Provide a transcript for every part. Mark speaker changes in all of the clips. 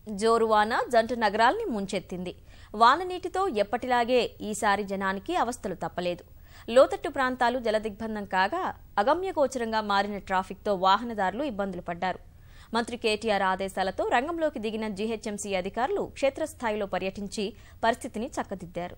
Speaker 1: జోరువాన జంట నగరాల్ని ముంచెత్తింది. వాన నీటితో ఎప్పటిలాగే ఈసారి జనానికి అవస్థలు తప్పలేదు. లోతట్టు ప్రాంతాలు జలదిగ్బంధం కాగా అగమ్యగోచరంగా మారిన ట్రాఫిక్తో వాహనదారులు ఇబ్బందులు పడ్డారు. మంత్రి కేటీఆర్ ఆదేశాలతో రంగంలోకి దిగిన జీహెచ్ఎంసీ అధికారులు క్షేత్రస్థాయిలో పర్యటించి పరిస్థితిని చక్కదిద్దారు.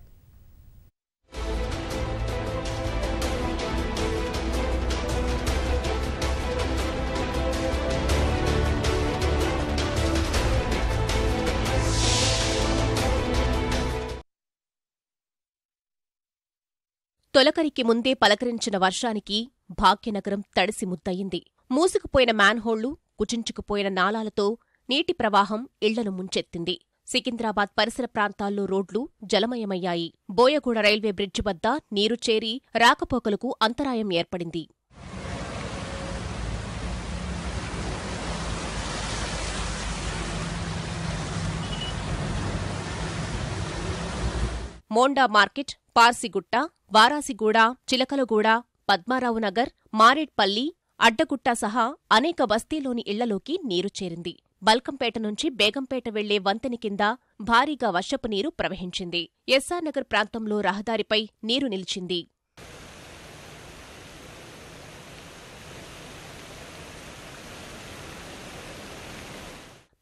Speaker 2: తొలకరికి ముందే పలకరించిన వర్షానికి భాగ్యనగరం తడిసి ముద్దయింది. మూసుకుపోయిన మ్యాన్హోళ్లు, కుచించుకుపోయిన నాలాలతో నీటి ప్రవాహం ఇళ్లను ముంచెత్తింది. సికింద్రాబాద్ పరిసర ప్రాంతాల్లో రోడ్లు జలమయమయ్యాయి. బోయగూడ రైల్వే బ్రిడ్జి వద్ద నీరు చేరి రాకపోకలకు అంతరాయం ఏర్పడింది. మోండా మార్కెట్, పార్సిగుట్ట, వారాసిగూడ, చిలకలగూడ, పద్మారావు నగర్, మారేడ్పల్లి, అడ్డగుట్ట సహా అనేక బస్తీలోని ఇళ్లలోకి నీరు చేరింది. బల్కంపేట నుంచి బేగంపేట వెళ్లే వంతెన కింద భారీగా వర్షపు నీరు ప్రవహించింది. ఎస్ఆర్ నగర్ ప్రాంతంలో రహదారిపై నీరు నిలిచింది.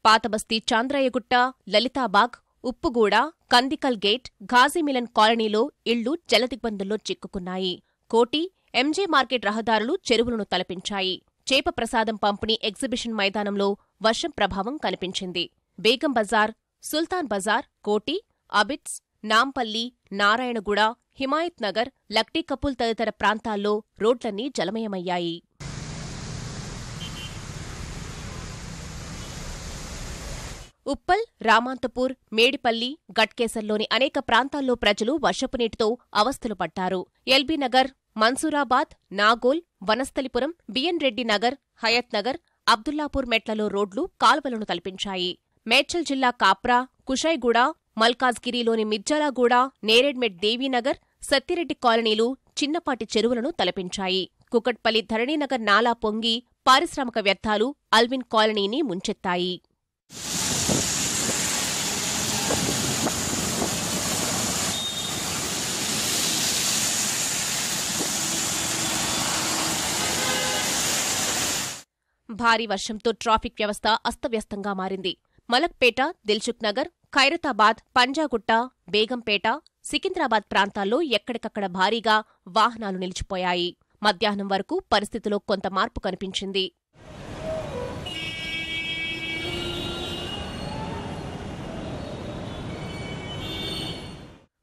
Speaker 2: పాతబస్తీ చాంద్రయ్యగుట్ట, లలితాబాగ్, ఉప్పుగూడ, కందికల్ గేట్, ఘాజీమిలన్ కాలనీలో ఇళ్లు జలదిగ్బంధంలో చిక్కుకున్నాయి. కోటి, ఎంజే మార్కెట్ రహదారులు చెరువులను తలపించాయి. చేప ప్రసాదం పంపిణీ ఎగ్జిబిషన్ మైదానంలో వర్షం ప్రభావం కనిపించింది. బేగం బజార్, సుల్తాన్ బజార్, కోటి, అబిడ్స్, నాంపల్లి, నారాయణగూడ, హిమాయత్ నగర్, లక్టీకపుల్ తదితర ప్రాంతాల్లో రోడ్లన్నీ జలమయమయ్యాయి. ఉప్పల్, రామాంతపూర్, మేడిపల్లి, గట్కేసర్లోని అనేక ప్రాంతాల్లో ప్రజలు వర్షపు నీటితో అవస్థలు పడ్డారు. ఎల్బీనగర్, మన్సూరాబాద్, నాగోల్, వనస్థలిపురం, బిఎన్ రెడ్డి నగర్, హయత్ నగర్, అబ్దుల్లాపూర్ మెట్లలో రోడ్లు కాల్వలను తలపించాయి. మేడ్చల్ జిల్లా కాప్రా, కుషాయిగూడ, మల్కాజ్గిరిలోని మిర్జాలగూడ, నేరేడ్మెట్ దేవీనగర్, సత్తిరెడ్డి కాలనీలు చిన్నపాటి చెరువులను తలపించాయి. కుకట్పల్లి ధరణీనగర్ నాలా పొంగి పారిశ్రామిక వ్యర్థాలు అల్విన్ కాలనీని ముంచెత్తాయి. భారీ వర్షంతో ట్రాఫిక్ వ్యవస్థ అస్తవ్యస్తంగా మారింది. మలక్పేట, దిల్సుఖ్ నగర్, ఖైరతాబాద్, పంజాగుట్ట, బేగంపేట, సికింద్రాబాద్ ప్రాంతాల్లో ఎక్కడికక్కడ భారీగా వాహనాలు నిలిచిపోయాయి. మధ్యాహ్నం వరకు పరిస్థితిలో కొంత మార్పు కనిపించింది.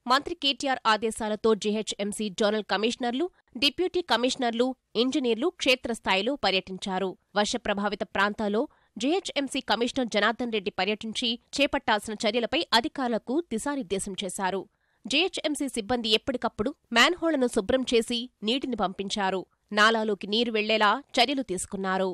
Speaker 2: మంత్రి కేటీఆర్ ఆదేశాలతో జీహెచ్ఎంసీ జోనల్ కమిషనర్లు, డిప్యూటీ కమిషనర్లు, ఇంజనీర్లు క్షేత్రస్థాయిలో పర్యటించారు. వర్ష ప్రభావిత ప్రాంతాల్లో జీహెచ్ఎంసీ కమిషనర్ జనార్దన్ రెడ్డి పర్యటించి చేపట్టాల్సిన చర్యలపై అధికారులకు దిశానిర్దేశం చేశారు. జీహెచ్ఎంసీ సిబ్బంది ఎప్పటికప్పుడు మ్యాన్హోళ్లను శుభ్రం చేసి నీటిని పంపించారు. నాలాలోకి నీరు వెళ్లేలా చర్యలు తీసుకున్నారు.